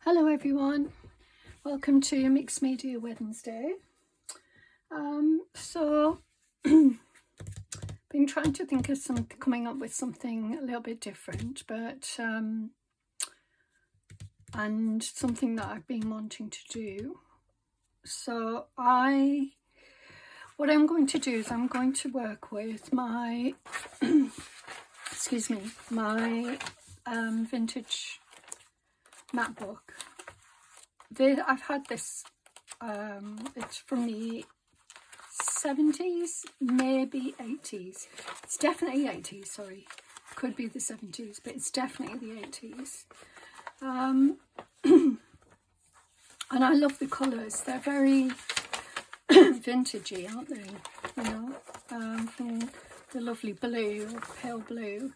Hello everyone, welcome to Mixed Media Wednesday. Been trying to think of coming up with something a little bit different, but and something that I've been wanting to do. So what I'm going to do is I'm going to work with my excuse me, my vintage map book. I've had this, it's from the 70s, maybe 80s. It's definitely 80s, sorry. Could be the 70s, but it's definitely the 80s. And I love the colours. They're very vintagey, aren't they? You know, the lovely blue, pale blue.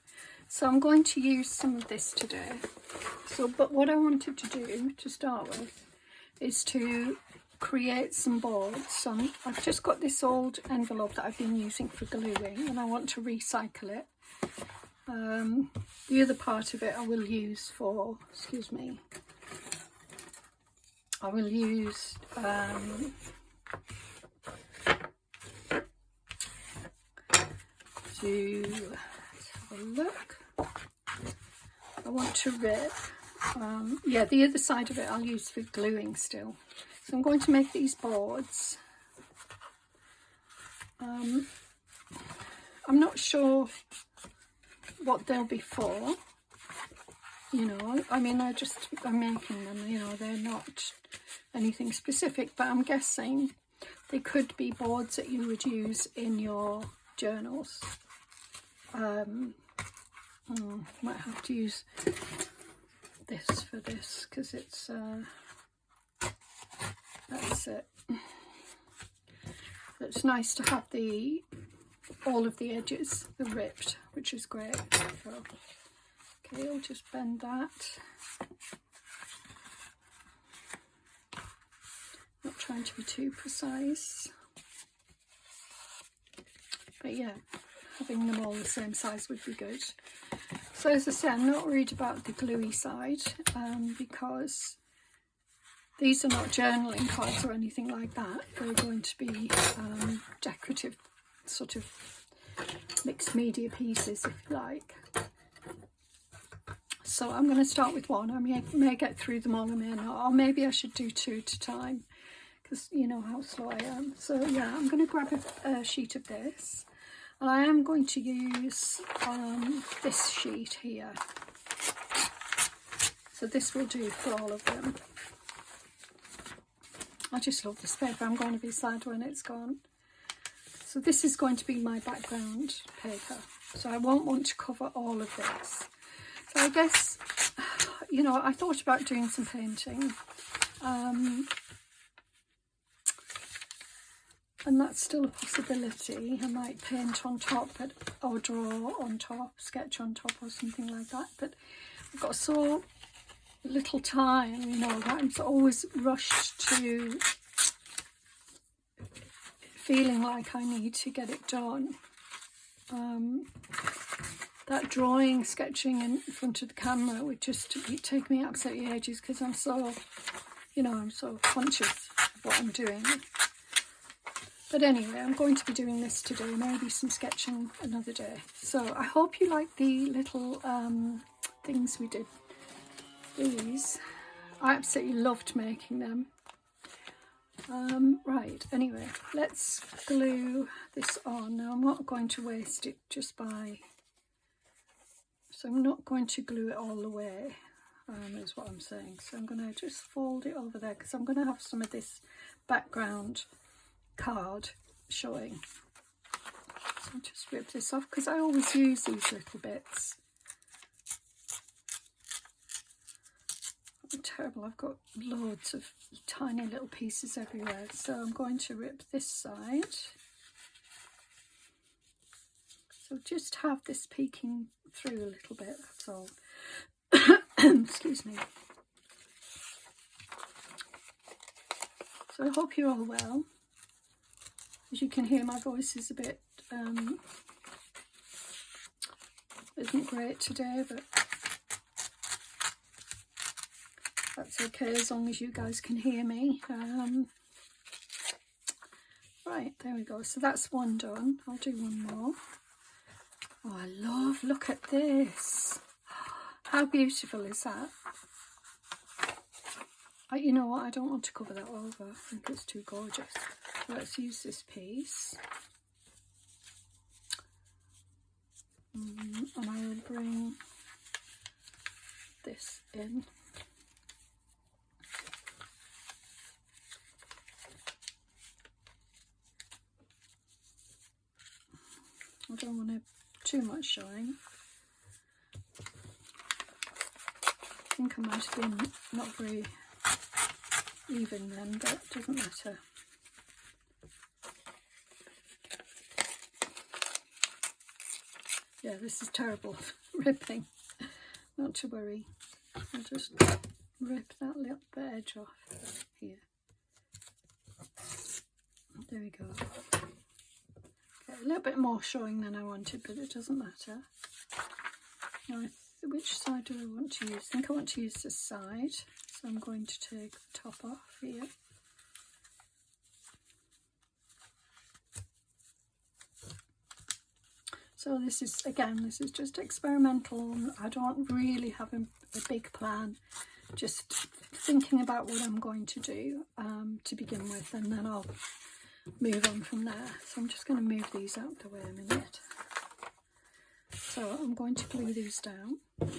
So I'm going to use some of this today. But what I wanted to do to start with is to create some boards. So I've just got this old envelope that I've been using for gluing, and I want to recycle it. The other part of it I will use for, I will use let's have a look. I want to rip, yeah, the other side of it I'll use for gluing still. So I'm going to make these boards. I'm not sure what they'll be for, you know, I mean, I'm making them, you know, they're not anything specific, but I'm guessing they could be boards that you would use in your journals. Might have to use this for this because it's that's it. It's nice to have all of the edges are ripped, which is great. So, okay, I'll just bend that. Not trying to be too precise, but yeah, having them all the same size would be good. So as I say, I'm not worried about the gluey side because these are not journaling cards or anything like that. They're going to be decorative sort of mixed media pieces, if you like. So I'm going to start with one. I may get through them all, I may not, or maybe I should do two at a time because you know how slow I am. So yeah, I'm going to grab a sheet of this. And I am going to use this sheet here. So this will do for all of them. I just love this paper. I'm going to be sad when it's gone. So this is going to be my background paper. So I won't want to cover all of this. So I guess, you know, I thought about doing some painting. And that's still a possibility. I might paint on top or draw on top, sketch on top or something like that. But I've got so little time, you know, that I'm always rushed to feeling like I need to get it done. That drawing, sketching in front of the camera would just take me absolutely ages because I'm so, you know, I'm so conscious of what I'm doing. But anyway, I'm going to be doing this today, maybe some sketching another day. So I hope you like the little things we did. These, I absolutely loved making them. Right, anyway, let's glue this on. Now I'm not going to waste it so I'm not going to glue it all the way, is what I'm saying. So I'm going to just fold it over there because I'm going to have some of this background card showing. So I'll just rip this off because I always use these little bits. I'm terrible, I've got loads of tiny little pieces everywhere. So I'm going to rip this side. So just have this peeking through a little bit, that's all. Excuse me. So I hope you're all well. As you can hear, my voice is a bit, isn't great today, but That's okay, as long as you guys can hear me. Right, there we go. So that's one done. I'll do one more. Oh, I love, look at this. How beautiful is that? You know what, I don't want to cover that over. I think it's too gorgeous. So let's use this piece. And I will bring this in. I don't want too much showing. I think I might have been not very even then, but it doesn't matter. Yeah, this is terrible ripping. Not to worry. I'll just rip that little bit edge off here. There we go. Okay, a little bit more showing than I wanted, but it doesn't matter. Now, which side do I want to use? I think I want to use this side. So I'm going to take the top off here. So this is, again, this is just experimental. I don't really have a big plan, just thinking about what I'm going to do to begin with, and then I'll move on from there. So I'm just going to move these out of the way a minute. So I'm going to glue these down, and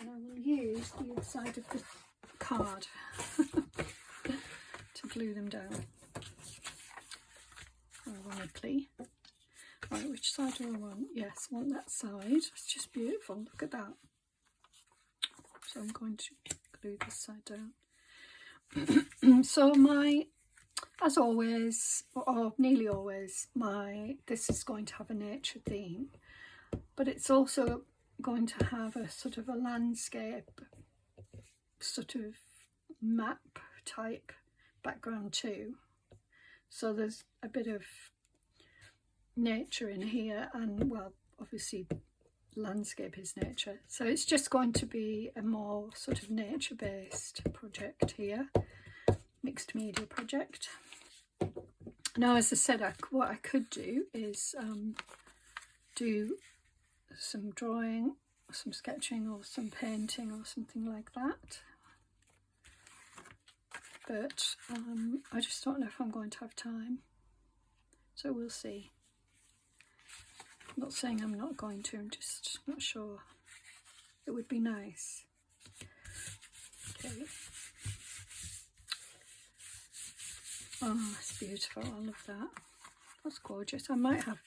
I will use the inside of the card to glue them down, ironically. Right, which side do I want? Yes, I want that side. It's just beautiful. Look at that. So I'm going to glue this side down. So as always, or nearly always, this is going to have a nature theme, but it's also going to have a sort of a landscape, sort of map type background too. So there's a bit of nature in here, and well, obviously landscape is nature, so it's just going to be a more sort of nature based project here, mixed media project. Now, as I said, what I could do is do some drawing, some sketching, or some painting or something like that, but I just don't know if I'm going to have time, so we'll see. I'm not saying I'm not going to, I'm just not sure. It would be nice. Okay. Oh, that's beautiful. I love that. That's gorgeous. I might have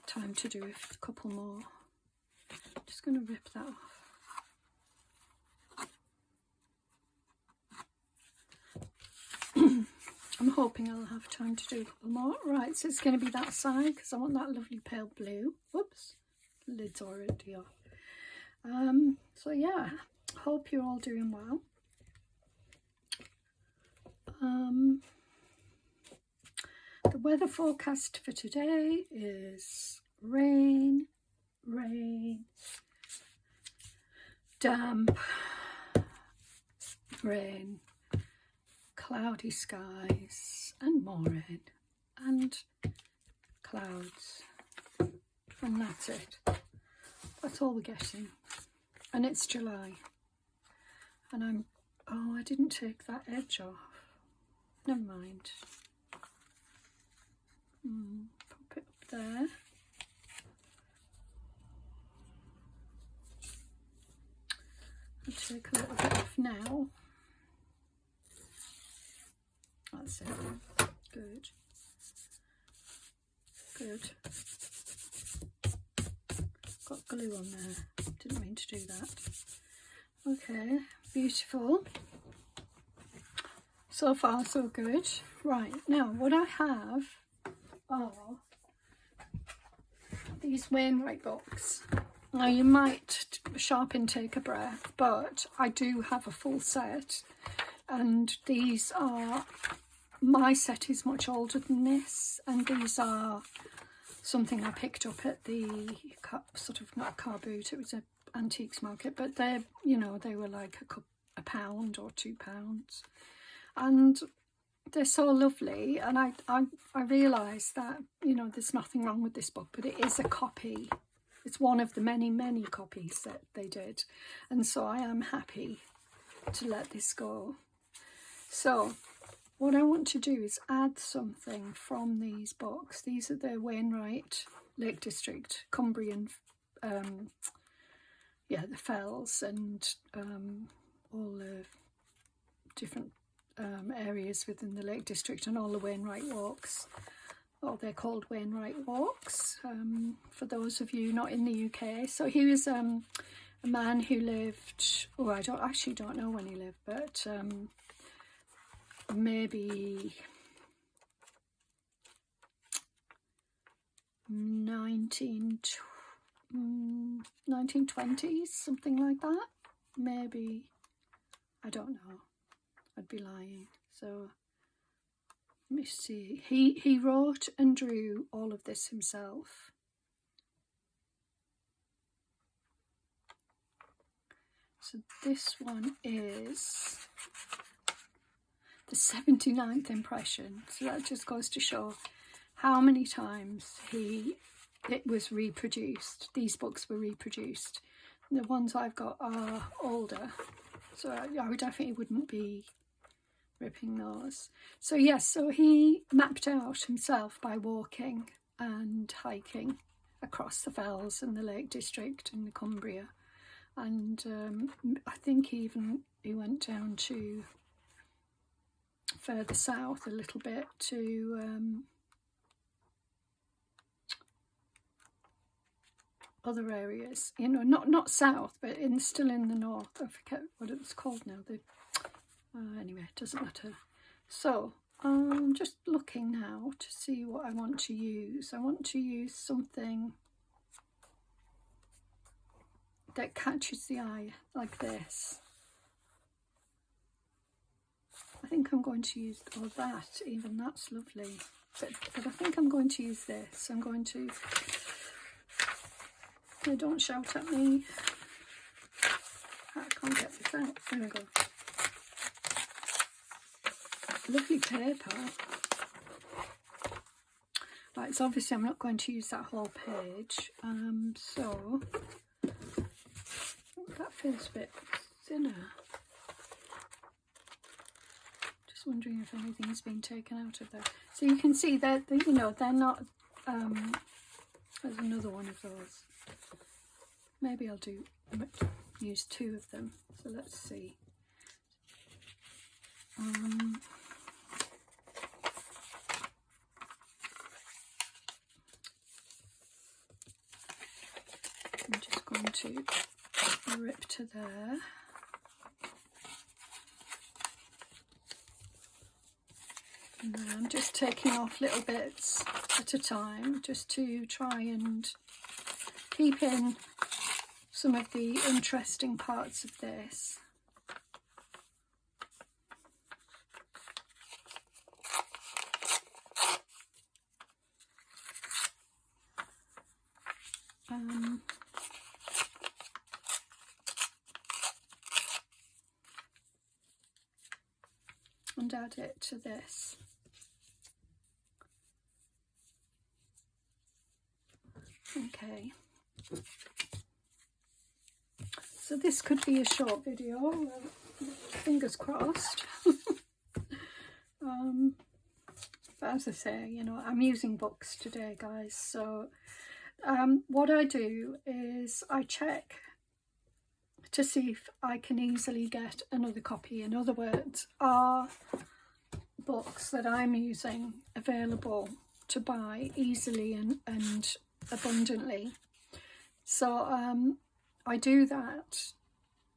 time to do a couple more. I'm just going to rip that off. I'm hoping I'll have time to do a couple more. Right, so it's going to be that side because I want that lovely pale blue. Whoops, the lid's already off. So yeah, hope you're all doing well. The weather forecast for today is rain, damp, rain, cloudy skies, and more rain, and clouds, and that's it. That's all we're getting, and it's July, and I didn't take that edge off. Never mind. Pop it up there. I'll take a little bit off now. That's it. Good. Good. Got glue on there. Didn't mean to do that. Okay, beautiful. So far, so good. Right, now what I have are these Wainwright books. Now you might sharpen take a breath, but I do have a full set, and these are, my set is much older than this, and these are something I picked up at the sort of, not a car boot, it was an antiques market, but they're, you know, they were like £1 or £2, and they're so lovely. And I realised that, you know, there's nothing wrong with this book, but it is a copy. It's one of the many copies that they did, and so I am happy to let this go. So what I want to do is add something from these books. These are the Wainwright Lake District, Cumbrian, yeah, the fells and all the different areas within the Lake District, and all the Wainwright walks. Oh, they're called Wainwright walks, for those of you not in the UK. So he was a man who lived, oh, I don't know when he lived, but maybe 1920s, something like that. Maybe, I don't know, I'd be lying. So let me see. He wrote and drew all of this himself. So this one is the 79th impression. So that just goes to show how many times it was reproduced. These books were reproduced. The ones I've got are older, so I definitely wouldn't be ripping those. So yes, so he mapped out himself by walking and hiking across the fells and the Lake District and the Cumbria, and I think he went down to further south a little bit to other areas, you know, not south, but still in the north. I forget what it's called now. Anyway, it doesn't matter. So I'm just looking now to see what I want to use. I want to use something that catches the eye, like this. I think I'm going to use, oh, that, even that's lovely. But I think I'm going to use this. I'm going to, no, don't shout at me. I can't get this out. There we go. Lovely paper. Right, so obviously I'm not going to use that whole page. So that feels a bit thinner. Just wondering if anything's been taken out of there. So you can see that, you know, they're not. There's another one of those. Maybe I'll use 2 of them. So let's see. I'm just going to rip to there. And then I'm just taking off little bits at a time, just to try and keep in some of the interesting parts of this. And add it to this. Okay. So this could be a short video, fingers crossed. But as I say, you know, I'm using books today, guys. So what I do is I check to see if I can easily get another copy. In other words, are books that I'm using available to buy easily and abundantly? So I do that,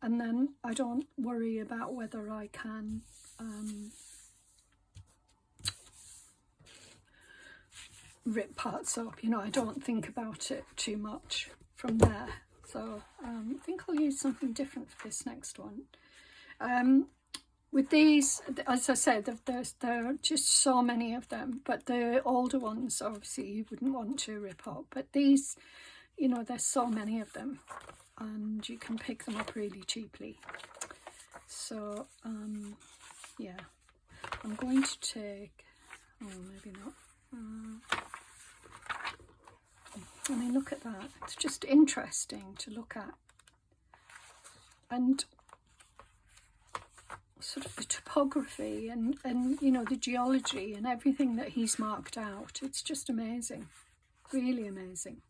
and then I don't worry about whether I can rip parts up. You know, I don't think about it too much from there. So I think I'll use something different for this next one. With these, as I said, there are just so many of them, but the older ones, obviously, you wouldn't want to rip up. But these, you know, there's so many of them, and you can pick them up really cheaply. So yeah, I'm going to take, oh maybe not, I mean look at that, it's just interesting to look at, and sort of the topography and you know, the geology and everything that he's marked out. It's just amazing, really amazing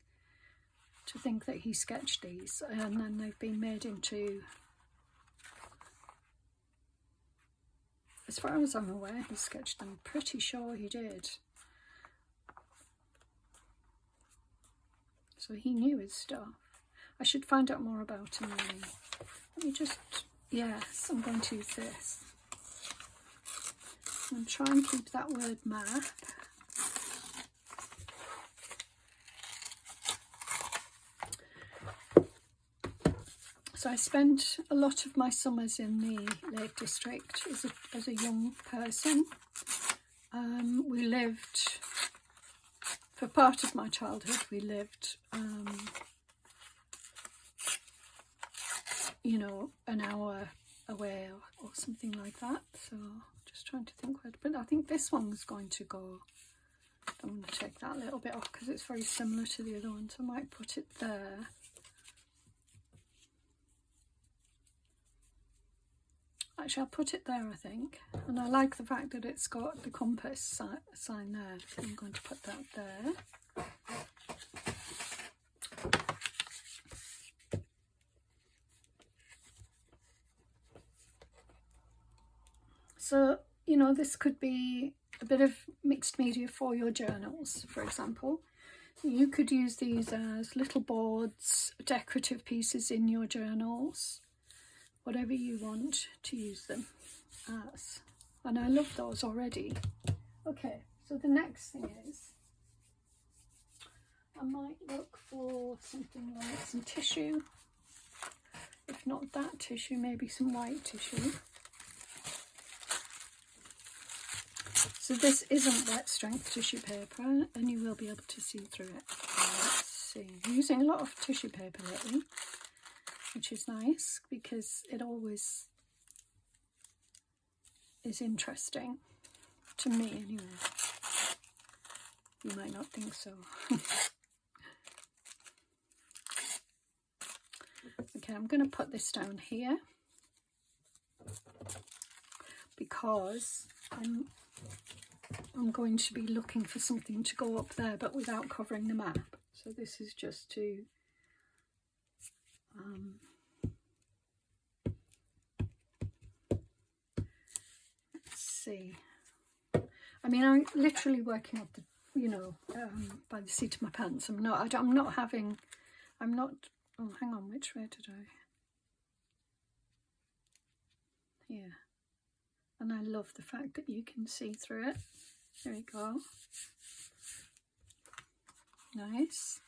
to think that he sketched these and then they've been made into, as far as I'm aware, he sketched them. Pretty sure he did. So he knew his stuff. I should find out more about him really. Let me just, yes, I'm going to use this. I'm try and keep that word map. So I spent a lot of my summers in the Lake District as a young person. We lived, for part of my childhood, we lived, you know, an hour away or something like that. So just trying to think where, but I think this one's going to go. I'm going to take that a little bit off because it's very similar to the other one, so I might put it there. Actually, I'll put it there, I think. And I like the fact that it's got the compass sign there. I'm going to put that there. So, you know, this could be a bit of mixed media for your journals, for example. You could use these as little boards, decorative pieces in your journals, whatever you want to use them as. And I love those already. Okay, so the next thing is, I might look for something like some tissue. If not that tissue, maybe some white tissue. So this isn't wet strength tissue paper, and you will be able to see through it. Let's see. I'm using a lot of tissue paper lately, which is nice because it always is interesting to me anyway. You might not think so. Okay, I'm going to put this down here because I'm going to be looking for something to go up there, but without covering the map. So this is just to let's see. I mean, I'm literally working up the, you know, by the seat of my pants. I'm not. Oh, hang on. Which way did I? Here. And I love the fact that you can see through it. There we go. Nice.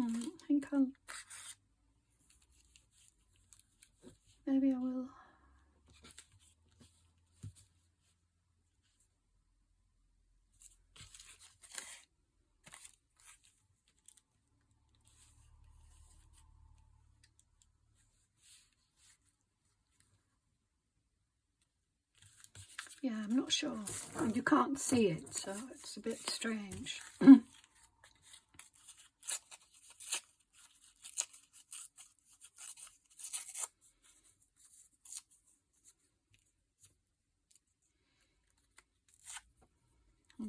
I think maybe I will. Yeah, I'm not sure. You can't see it, so it's a bit strange. I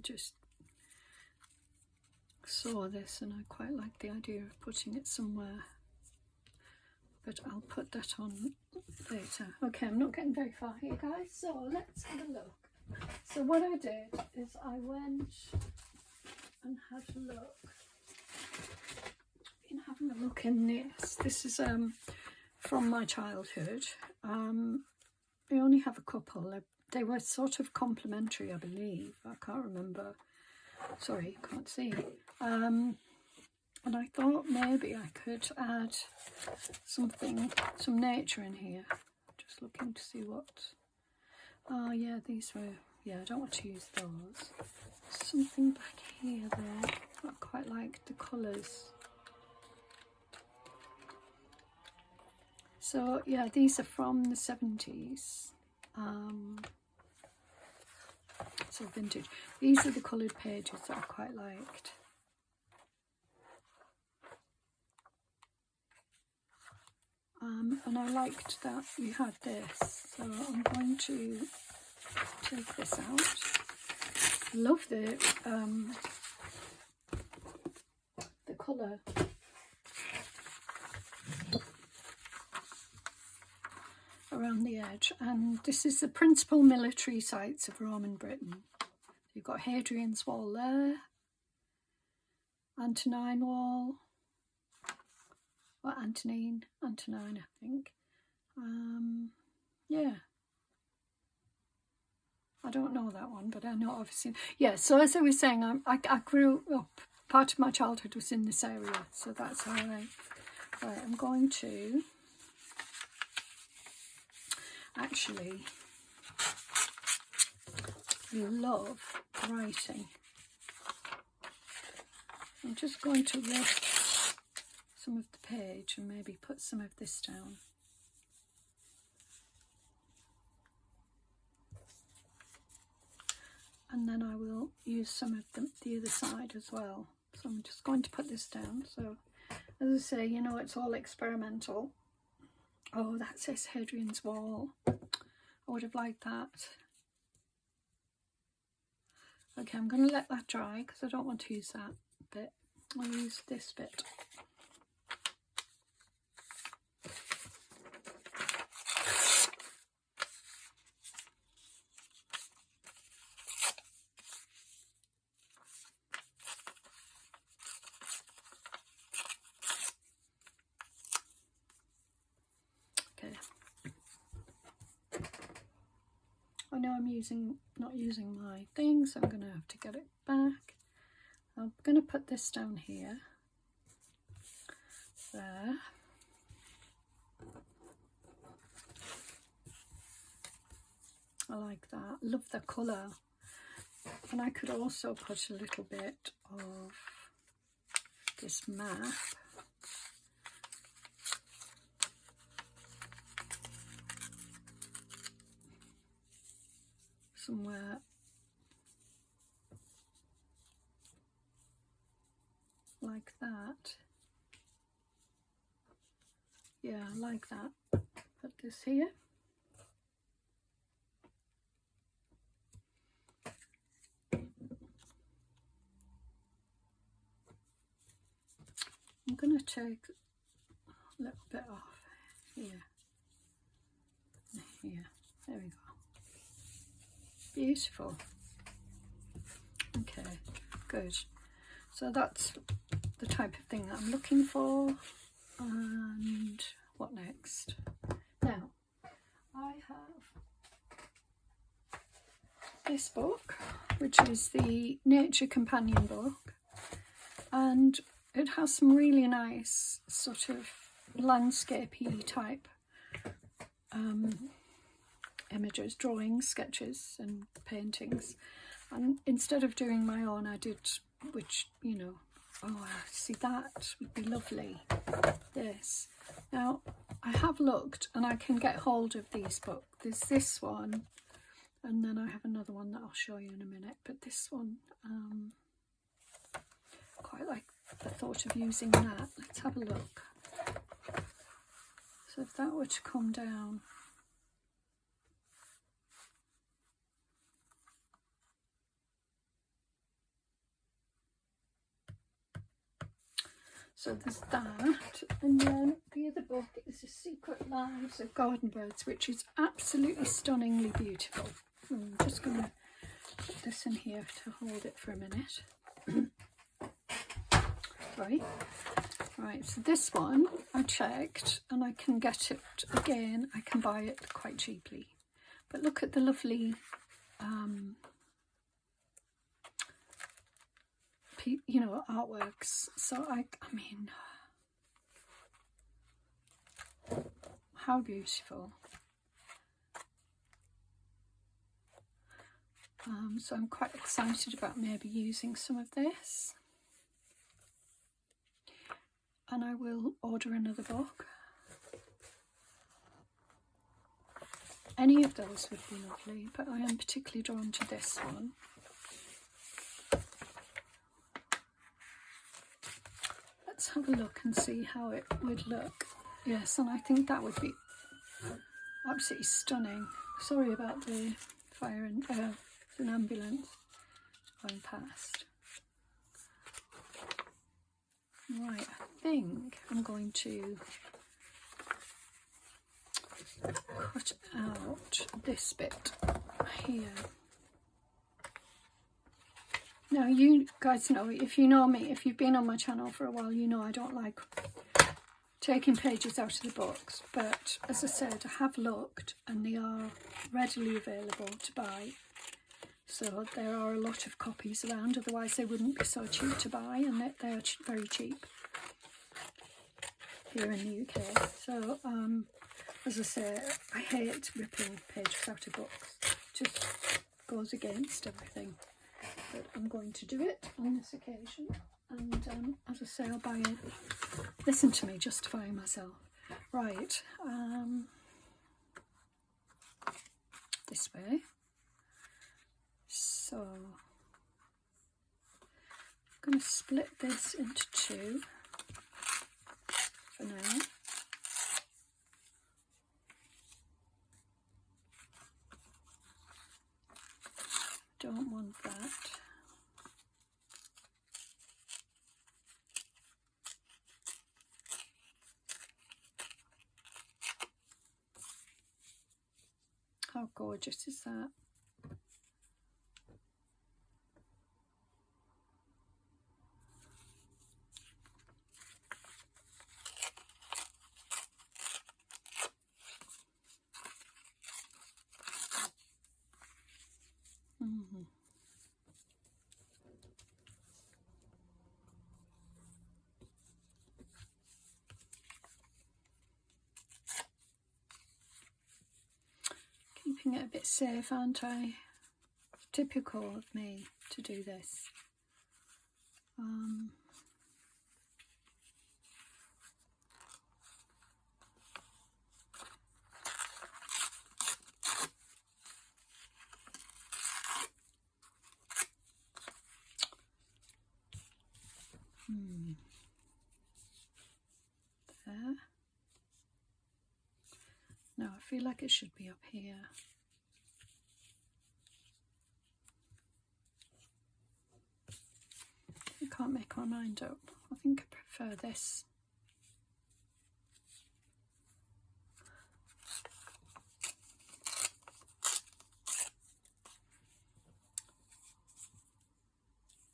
just saw this and I quite like the idea of putting it somewhere, but I'll put that on later. Okay, I'm not getting very far here, guys, so let's have a look. So what I did is I went and had a look. Been having a look in this. This is from my childhood. I only have a couple. They were sort of complementary, I believe. I can't remember. Sorry, can't see. And I thought maybe I could add something, some nature in here. Just looking to see what. Oh yeah, these were Yeah, I don't want to use those. Something back here though. I quite like the colours. So yeah, these are from the 70s. So vintage. These are the coloured pages that I quite liked. And I liked that you had this, so I'm going to take this out. Love the colour. Around the edge, and this is the principal military sites of Roman Britain. You've got Hadrian's Wall there, Antonine Wall, or Antonine, I think. Yeah, I don't know that one, but I know obviously. Yeah, so as I was saying, I grew up, part of my childhood was in this area, so that's all right. Right, I'm going to actually love writing. I'm just going to rip some of the page and maybe put some of this down. And then I will use some of the other side as well. So I'm just going to put this down. So as I say, you know, it's all experimental. Oh, that says Hadrian's Wall. I would have liked that. Okay, I'm going to let that dry because I don't want to use that bit. I'll use this bit. Okay. I know I'm not using my thing, so I'm going to have to get it back. I'm going to put this down here. There. I like that. Love the colour. And I could also put a little bit of this map. Somewhere like that. Yeah, I like that. Put this here. I'm going to take a little bit off here. Here. There we go. Beautiful. Okay, good. So that's the type of thing that I'm looking for. And what next? Now, I have this book, which is the Nature Companion book, and it has some really nice sort of landscapey type images, drawings, sketches and paintings. And instead of doing my own, I did, which, you know, oh, see, that would be lovely, this. Now, I have looked and I can get hold of these books. There's this one, and then I have another one that I'll show you in a minute, but this one, quite like the thought of using that. Let's have a look. So if that were to come down, so there's that, and then the other book is The Secret Lives of Garden Birds, which is absolutely stunningly beautiful. I'm just going to put this in here to hold it for a minute. Right, so this one I checked and I can get it again, I can buy it quite cheaply. But look at the lovely you know, artworks. So I mean, how beautiful. So I'm quite excited about maybe using some of this. And I will order another book. Any of those would be lovely, but I am particularly drawn to this one. Let's have a look and see how it would look. Yes, and I think that would be absolutely stunning. Sorry about the fire and an ambulance going past. Right, I think I'm going to cut out this bit here. Now, you guys know, if you know me, if you've been on my channel for a while, you know I don't like taking pages out of the books, but as I said, I have looked and they are readily available to buy. So there are a lot of copies around, otherwise they wouldn't be so cheap to buy, and they're very cheap here in the UK. So as I say, I hate ripping pages out of books. It just goes against everything. But I'm going to do it on this occasion, and as I say, I'll buy it. Listen to me justifying myself. Right, this way. So I'm going to split this into two for now. Don't want that. How gorgeous is that? Keeping it a bit safe, aren't I? Typical of me to do this. There. No, I feel like it should be up here. I can't make my mind up. I think I prefer this.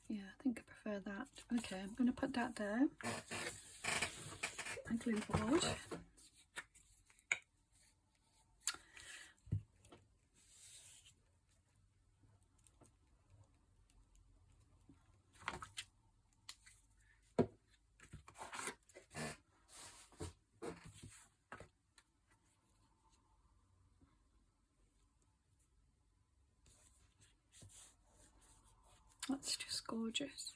Yeah, I think I prefer that. Okay, I'm going to put that there. My glue board. That's just gorgeous.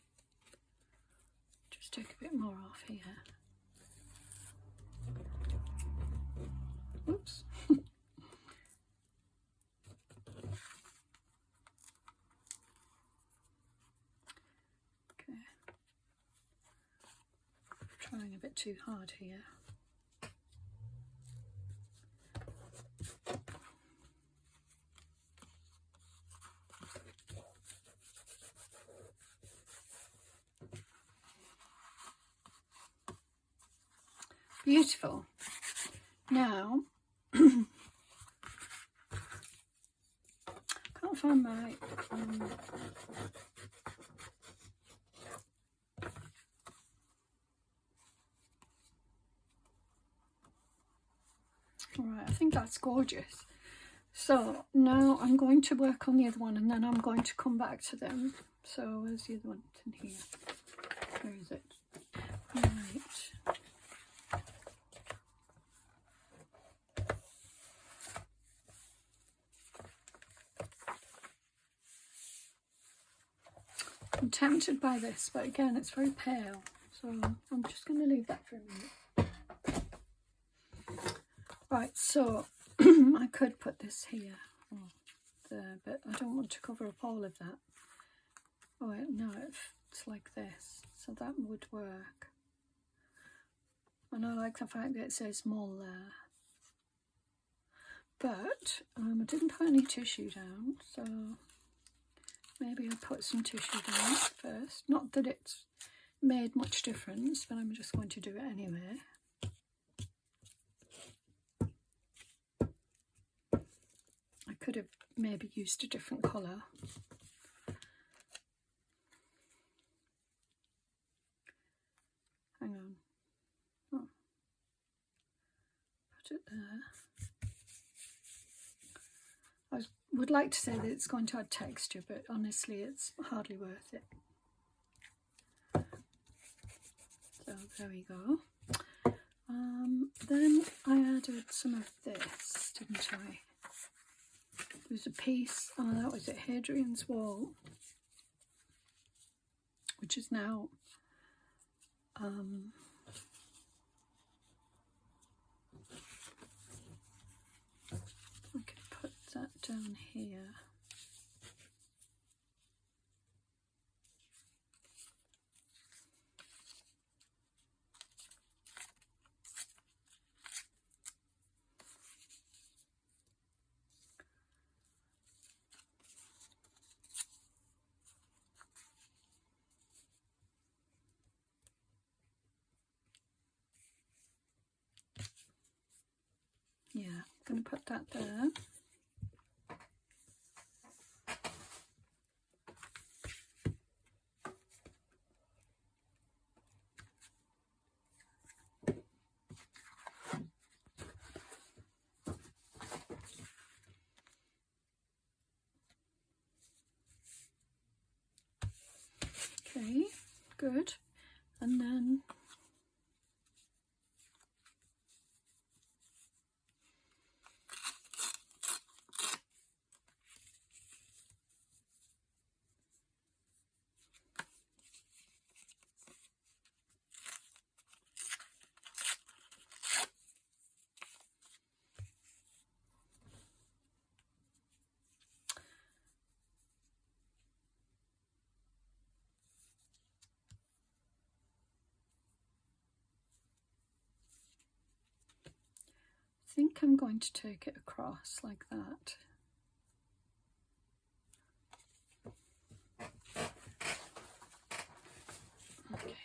Just take a bit more off here. Oops. Okay. Trying a bit too hard here. Beautiful. Now, can't find my right, I think that's gorgeous. So now I'm going to work on the other one, and then I'm going to come back to them. So where's the other one? It's in here. Where is it? Right. I'm tempted by this, but again, it's very pale, so I'm just going to leave that for a minute. Right, so I could put this here or there, but I don't want to cover up all of that. Oh, no, it's like this, so that would work. And I like the fact that it says mole there. But I didn't put any tissue down, so maybe I'll put some tissue down first. Not that it's made much difference, but I'm just going to do it anyway. I could have maybe used a different colour. Hang on. Oh. Put it there. I would like to say that it's going to add texture, but honestly it's hardly worth it. So there we go. Then I added some of this, didn't I? There was a piece, oh that was it, Hadrian's Wall, which is now I could put that down here. Yeah, I'm going to put that there. Okay, good. And then I think I'm going to take it across like that. Okay.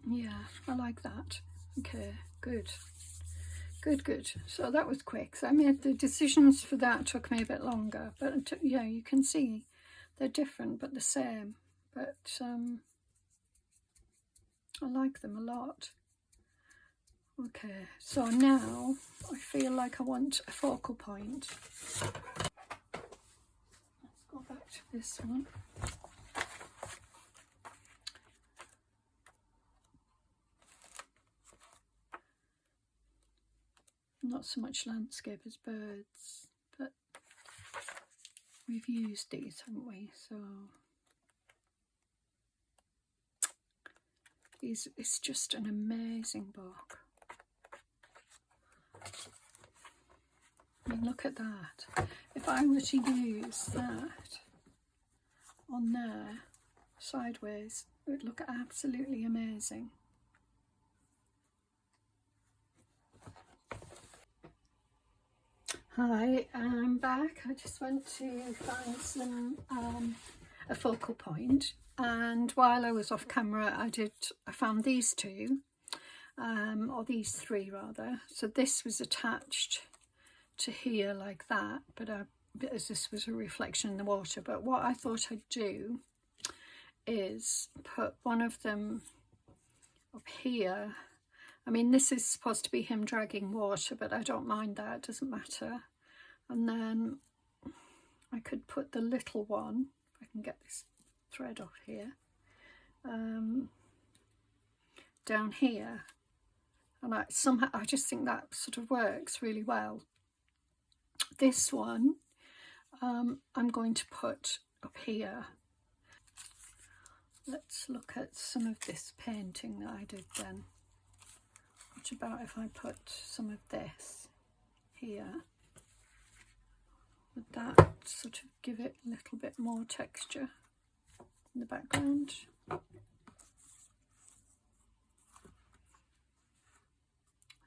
Yeah, I like that. Okay, good. Good. So that was quick. So I made the decisions for that, took me a bit longer. But yeah, you can see they're different but the same. But I like them a lot. Okay, so now I feel like I want a focal point. Let's go back to this one. Not so much landscape as birds, but we've used these, haven't we? So it's just an amazing book. I mean, look at that. If I were to use that on there, sideways, it would look absolutely amazing. Hi, I'm back. I just went to find some a focal point, and while I was off camera I found these two, or these three rather. So this was attached to here like that, but as this was a reflection in the water. But what I thought I'd do is put one of them up here I mean, this is supposed to be him dragging water, but I don't mind that, it doesn't matter. And then I could put the little one, if I can get this thread off here, down here. And I just think that sort of works really well. This one, I'm going to put up here. Let's look at some of this painting that I did then. What about if I put some of this here? Would that sort of give it a little bit more texture in the background?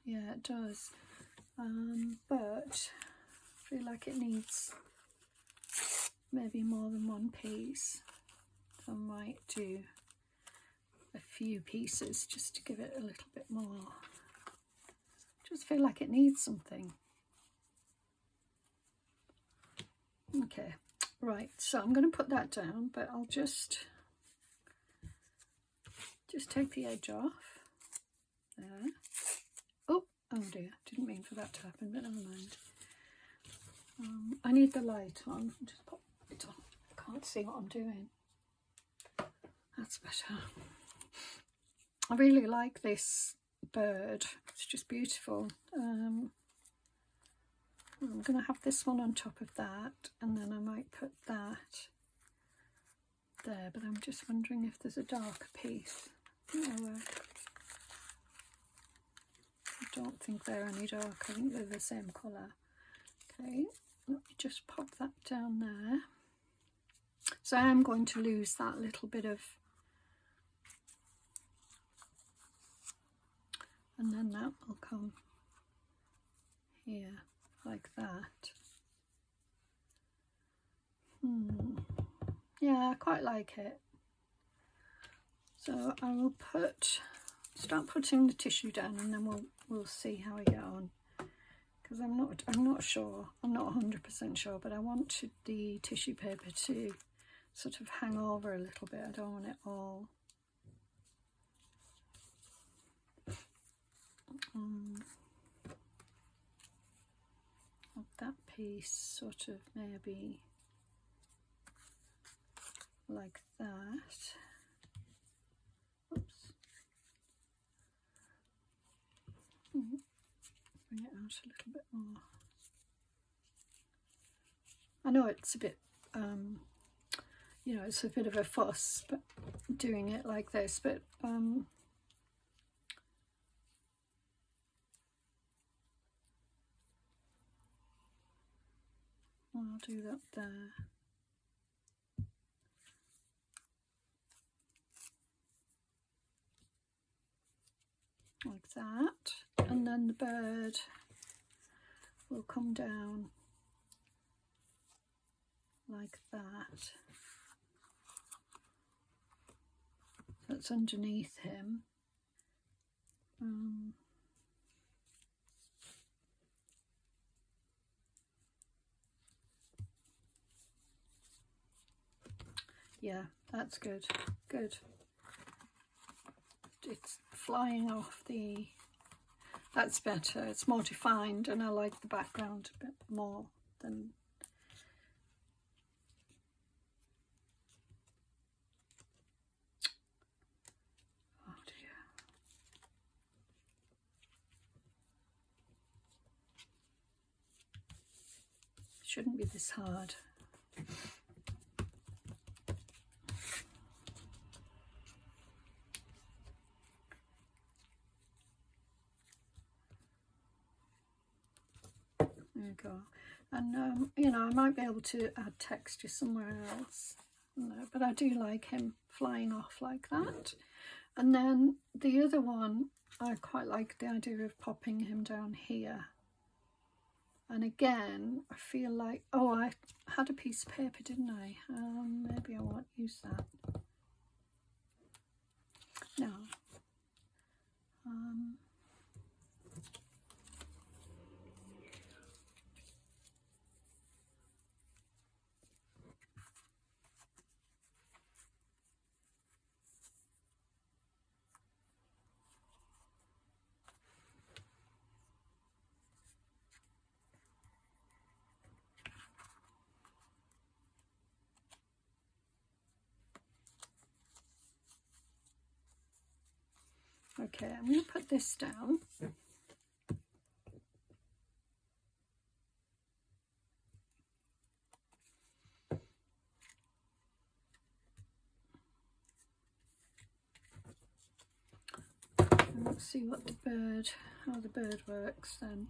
Yeah, it does. But I feel like it needs maybe more than one piece. So I might do a few pieces just to give it a little bit more. Just feel like it needs something. Okay, right, so I'm going to put that down, but I'll just take the edge off there. Oh dear, didn't mean for that to happen, but never mind. I need the light on. I'll just pop it on. I can't see what I'm doing. That's better. I really like this bird. It's just beautiful. I'm going to have this one on top of that, and then I might put that there, but I'm just wondering if there's a darker piece. No, I don't think they're any dark. I think they're the same colour. Okay, let me just pop that down there. So I am going to lose that little bit of, and then that will come here like that. Yeah, I quite like it. So I will start putting the tissue down, and then we'll see how we get on. Because I'm not sure. I'm not 100% sure, but I wanted the tissue paper to sort of hang over a little bit. I don't want it all. That piece sort of maybe like that. Oops. Bring it out a little bit more. I know it's a bit, you know, it's a bit of a fuss, but doing it like this, but I'll do that there. Like that, and then the bird will come down like that. That's underneath him. Yeah, that's good. Good. It's flying off the... That's better. It's more defined, and I like the background a bit more than... Oh dear. Shouldn't be this hard. There you go. And you know, I might be able to add texture somewhere else, but I do like him flying off like that. And then the other one, I quite like the idea of popping him down here. And again, I feel like, oh, I had a piece of paper, didn't I? Maybe I won't use that. No. Okay, I'm going to put this down. And let's see what how the bird works then.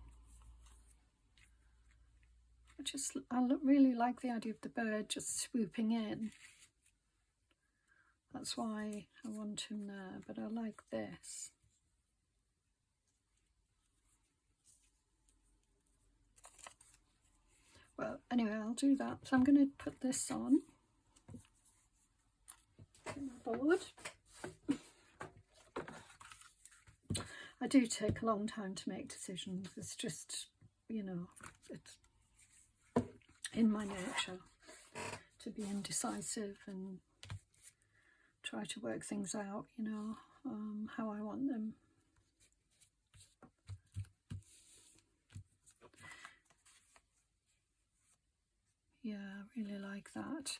I really like the idea of the bird just swooping in. That's why I want him there, but I like this. Well, anyway, I'll do that. So I'm going to put this on my board. I do take a long time to make decisions. It's just, you know, it's in my nature to be indecisive and try to work things out, you know, how I want them. Yeah, I really like that.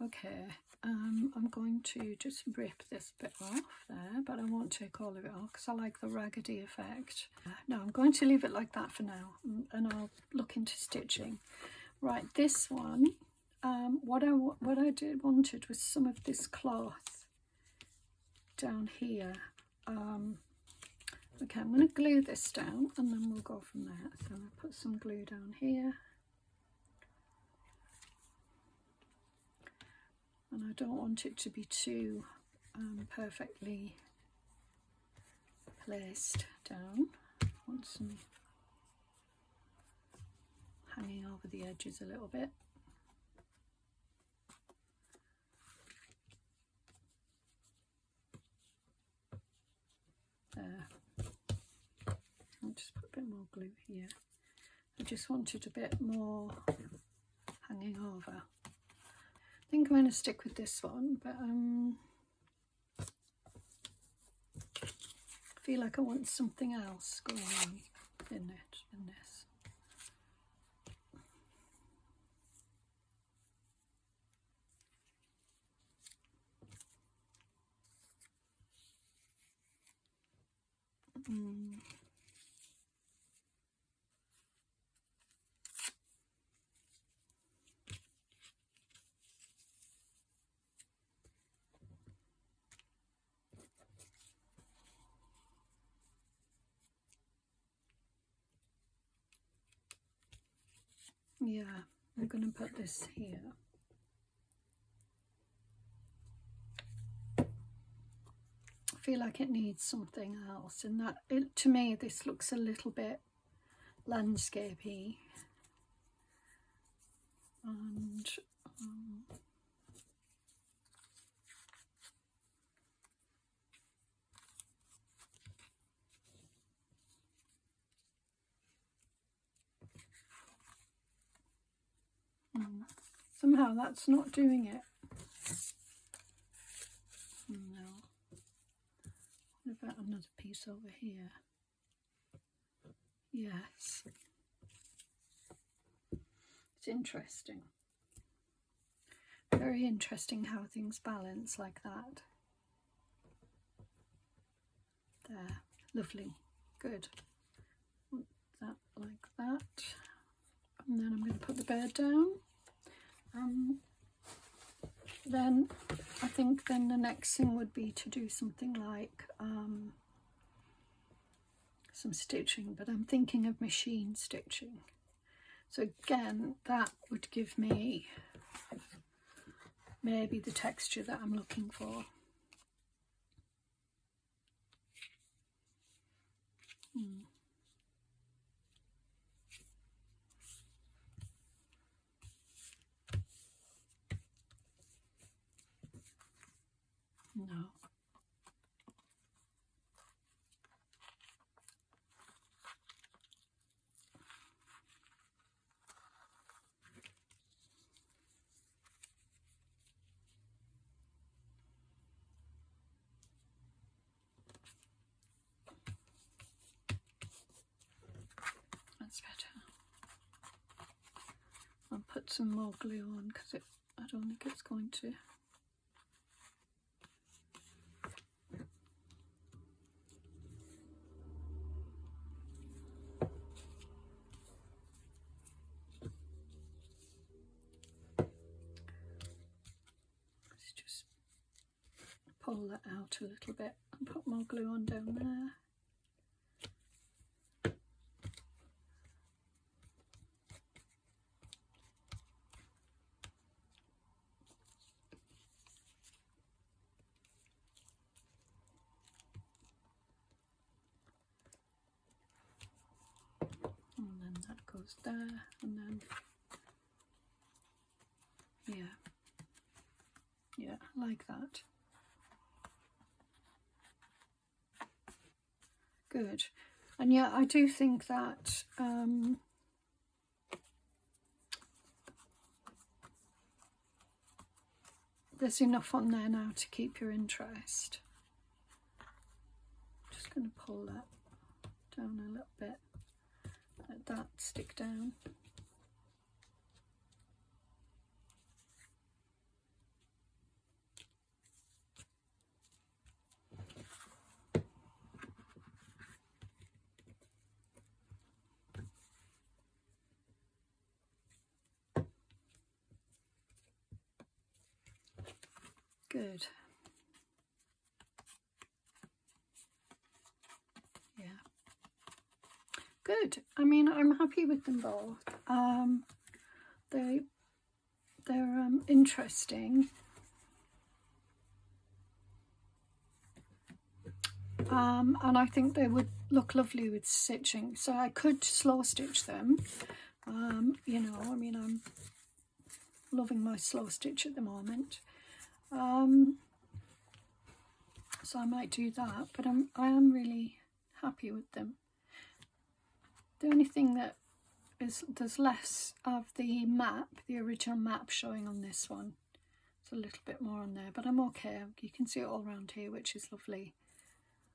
Okay, I'm going to just rip this bit off there, but I won't take all of it off because I like the raggedy effect. No, I'm going to leave it like that for now, and I'll look into stitching. Right, this one, what I wanted was some of this cloth down here. Okay, I'm going to glue this down and then we'll go from there. So I'll put some glue down here. And I don't want it to be too perfectly placed down. I want some hanging over the edges a little bit. There. I'll just put a bit more glue here. I just wanted a bit more hanging over. I think I'm going to stick with this one, but I feel like I want something else going on in this. Yeah, I'm going to put this here. I feel like it needs something else, and that to me this looks a little bit landscapey, and somehow that's not doing it. No. What about another piece over here? Yes. It's interesting. Very interesting how things balance like that. There. Lovely. Good. That like that. And then I'm going to put the bird down. Then I think then the next thing would be to do something like some stitching, but I'm thinking of machine stitching. So again, that would give me maybe the texture that I'm looking for. No. That's better. I'll put some more glue on because I don't think it's going to. pull that out a little bit and put more glue on down there. And then that goes there, and then yeah, like that. Good. And yeah, I do think that there's enough on there now to keep your interest. Just going to pull that down a little bit, let that stick down. Good. Yeah. Good. I mean, I'm happy with them both. They're interesting. And I think they would look lovely with stitching. So I could slow stitch them. You know, I mean, I'm loving my slow stitch at the moment. So I might do that, but I am really happy with them. The only thing that is, there's less of the map, the original map showing on this one. There's a little bit more on there, but I'm okay. You can see it all around here, which is lovely.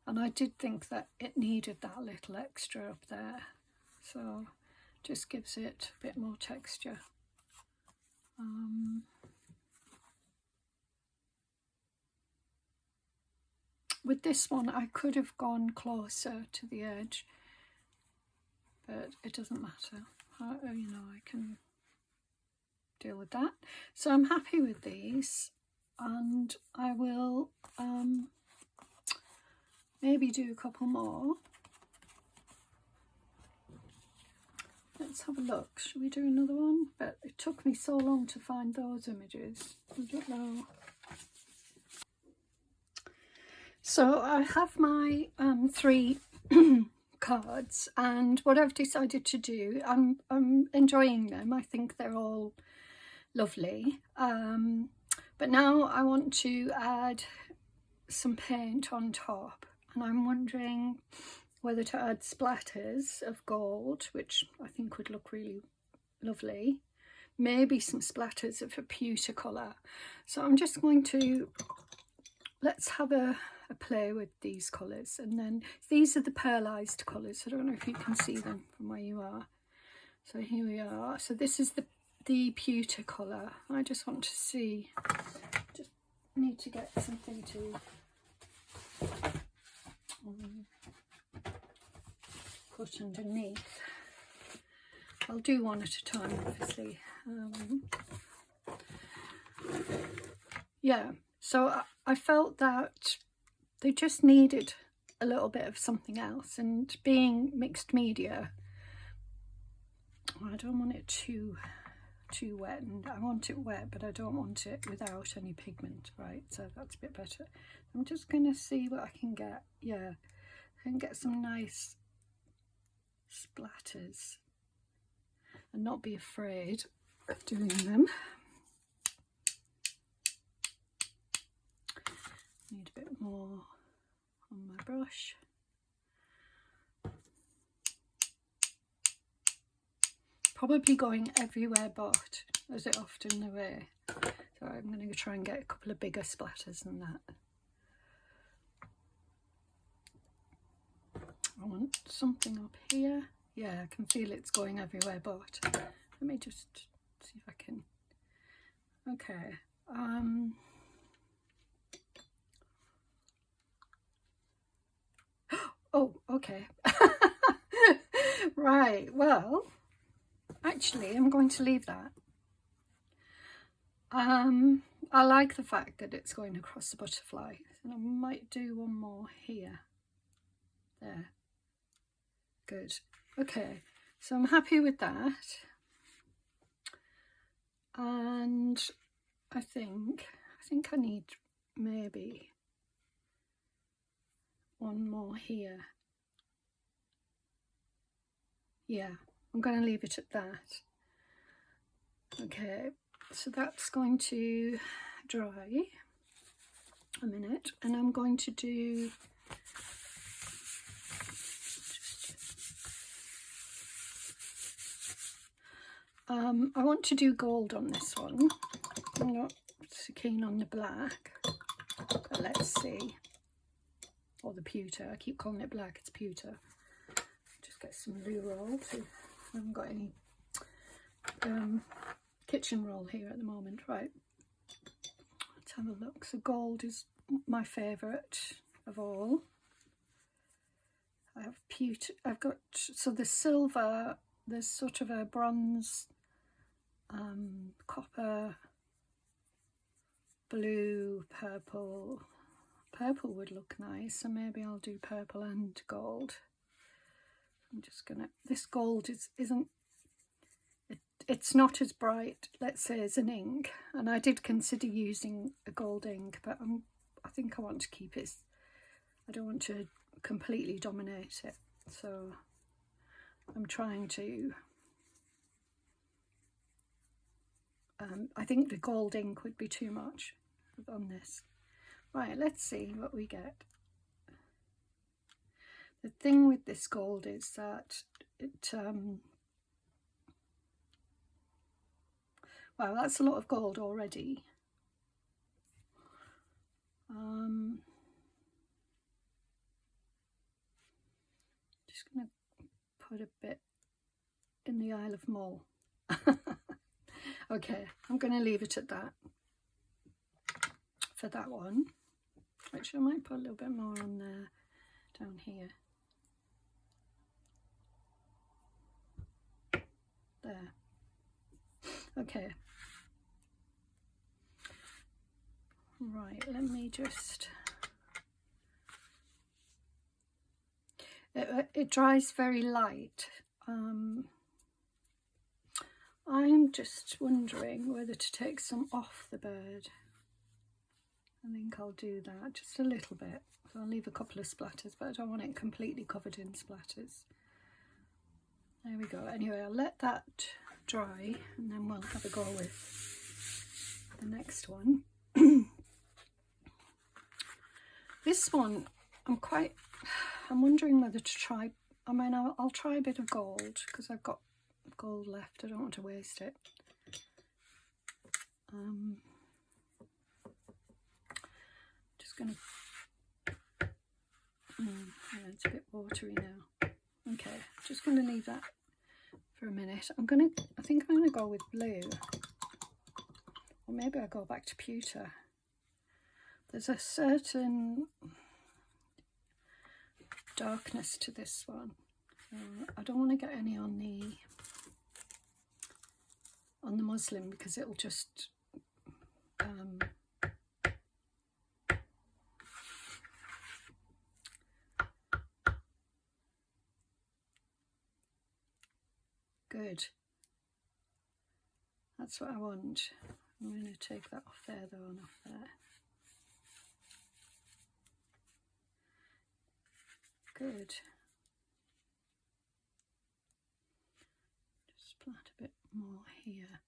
And I did think that it needed that little extra up there, so just gives it a bit more texture. With this one, I could have gone closer to the edge, but it doesn't matter. You know, I can deal with that. So I'm happy with these, and I will maybe do a couple more. Let's have a look. Should we do another one? But it took me so long to find those images. I don't know. So I have my 3 cards, and what I've decided to do, I'm enjoying them. I think they're all lovely. But now I want to add some paint on top, and I'm wondering whether to add splatters of gold, which I think would look really lovely. Maybe some splatters of a pewter colour. So I'm just going to, let's have a play with these colours, and then these are the pearlized colours. I don't know if you can see them from where you are. So here we are. So this is the pewter colour. I just want to see, just need to get something to put underneath. I'll do one at a time, obviously. Yeah, so I felt that they just needed a little bit of something else, and being mixed media, I don't want it too wet, and I want it wet, but I don't want it without any pigment, right? So that's a bit better. I'm just going to see what I can get. Yeah, I can get some nice splatters and not be afraid of doing them. Need a bit more on my brush. Probably going everywhere but, as it often the way. So I'm going to try and get a couple of bigger splatters than that. I want something up here. Yeah, I can feel it's going everywhere but. Let me just see if I can. Okay. Oh, okay. Right, well, actually I'm going to leave that. I like the fact that it's going across the butterfly, and I might do one more here. There. Good. Okay, so I'm happy with that. And I think I need maybe one more here. Yeah, I'm going to leave it at that. Okay, so that's going to dry a minute, and I'm going to do I want to do gold on this one. I'm not so keen on the black, but let's see. Or the pewter. I keep calling it black, it's pewter. Just get some loo roll too. I haven't got any kitchen roll here at the moment. Right, let's have a look. So gold is my favourite of all. I have pewter. I've got, so the silver, there's sort of a bronze, copper, blue, purple. Purple would look nice, so maybe I'll do purple and gold. I'm just gonna, this gold isn't, it's not as bright, let's say, as an ink, and I did consider using a gold ink, but I think I want to keep it, I don't want to completely dominate it, so I'm trying to, I think the gold ink would be too much on this. Right, let's see what we get. The thing with this gold is that it, wow, that's a lot of gold already. Just going to put a bit in the Isle of Mull. Okay, I'm going to leave it at that for that one. Actually, I might put a little bit more on there, down here. There. Okay. Right, let me just... It dries very light. I'm just wondering whether to take some off the bird. I think I'll do that, just a little bit. So I'll leave a couple of splatters, but I don't want it completely covered in splatters. There we go. Anyway, I'll let that dry and then we'll have a go with the next one. This one, I'm wondering whether to try, I mean, I'll try a bit of gold because I've got gold left. I don't want to waste it. Just going to, it's a bit watery now. Okay, just going to leave that for a minute. I think I'm going to go with blue. Or maybe I'll go back to pewter. There's a certain darkness to this one. I don't want to get any on the muslin because it'll just good. That's what I want. I'm going to take that off there though and off there. Good. Just splat a bit more here.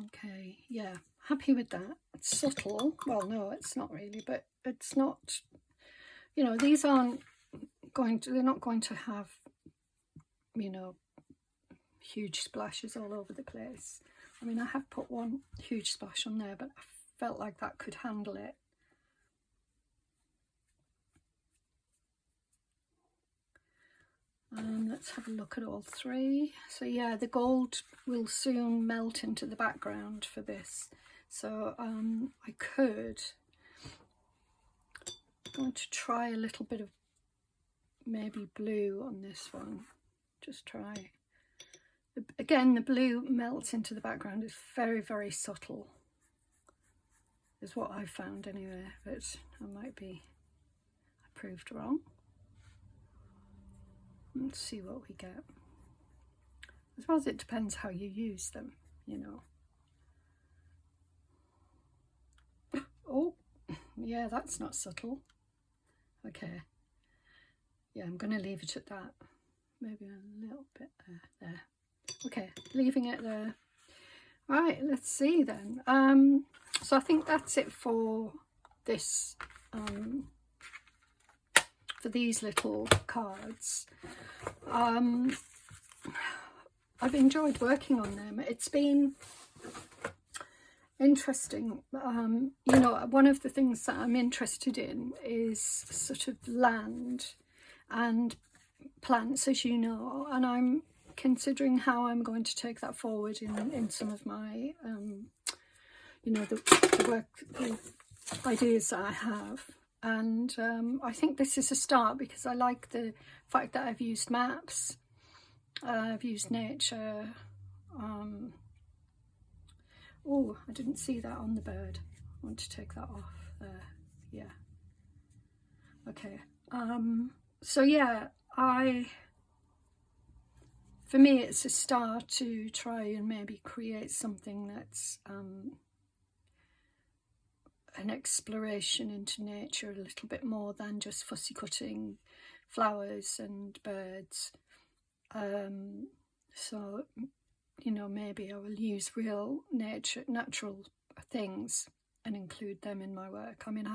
Okay, yeah, happy with that. It's subtle. Well, no, it's not really, but it's not, you know, these aren't going to, they're not going to have, you know, huge splashes all over the place. I mean, I have put one huge splash on there, but I felt like that could handle it. Let's have a look at all three. So yeah, the gold will soon melt into the background for this. So I'm going to try a little bit of maybe blue on this one, just try. Again, the blue melts into the background. It's very, very subtle, is what I've found anyway, but I might be proved wrong. Let's see what we get. I suppose it depends how you use them, you know. Oh, yeah, that's not subtle. Okay. Yeah, I'm going to leave it at that. Maybe a little bit there. Okay, leaving it there. Right, let's see then. So I think that's it for this, for these little cards. I've enjoyed working on them. It's been interesting. You know, one of the things that I'm interested in is sort of land and plants, as you know, and I'm considering how I'm going to take that forward in some of my, you know, the work, the ideas that I have. And I think this is a start because I like the fact that I've used maps, I've used nature. Oh, I didn't see that on the bird. I want to take that off there. Yeah. Okay. So yeah, for me it's a start to try and maybe create something that's an exploration into nature a little bit more than just fussy cutting flowers and birds. So, you know, maybe I will use real natural things and include them in my work. I mean,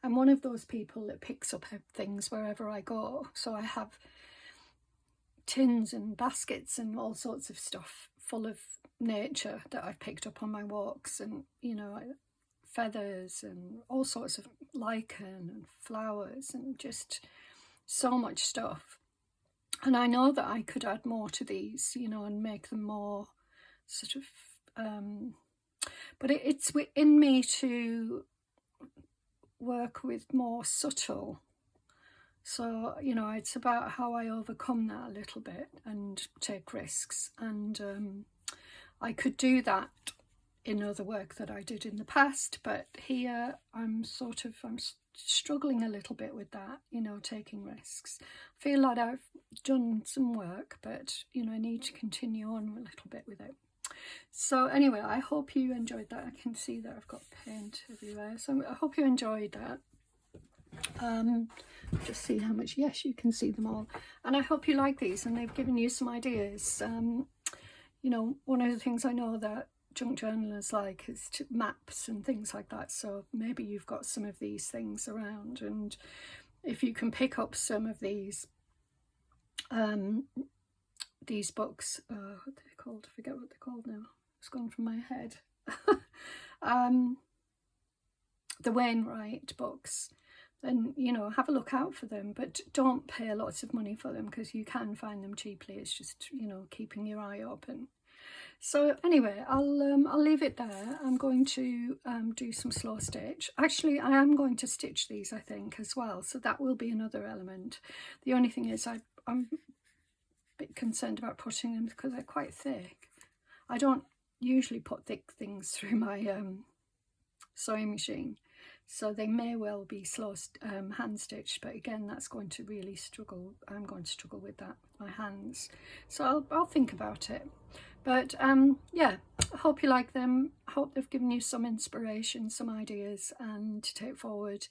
I'm one of those people that picks up things wherever I go. So I have tins and baskets and all sorts of stuff full of nature that I've picked up on my walks, and, you know, feathers and all sorts of lichen and flowers and just so much stuff. And I know that I could add more to these, you know, and make them more sort of, but it's within me to work with more subtle. So, you know, it's about how I overcome that a little bit and take risks. And I could do that in other work that I did in the past, but here I'm struggling a little bit with that, you know, taking risks. I feel like I've done some work, but, you know, I need to continue on a little bit with it. So anyway, I hope you enjoyed that. I can see that I've got paint everywhere, so I hope you enjoyed that. Just see how much, yes, you can see them all, and I hope you like these and they've given you some ideas. You know, one of the things I know that junk journalists like is maps and things like that, so maybe you've got some of these things around, and if you can pick up some of these books, what are they called? I forget what they're called now, it's gone from my head. The Wainwright books, then, you know, have a look out for them, but don't pay lots of money for them because you can find them cheaply. It's just, you know, keeping your eye open. So anyway, I'll leave it there. I'm going to do some slow stitch. Actually, I am going to stitch these, I think, as well, so that will be another element. The only thing is I'm a bit concerned about putting them because they're quite thick. I don't usually put thick things through my sewing machine, so they may well be slow hand stitched, but again, that's going to really struggle. I'm going to struggle with that with my hands, so I'll think about it. But yeah, I hope you like them. I hope they've given you some inspiration, some ideas, and to take forward,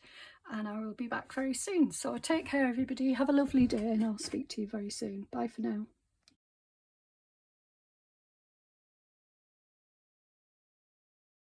and I will be back very soon. So take care, everybody, have a lovely day, and I'll speak to you very soon. Bye for now.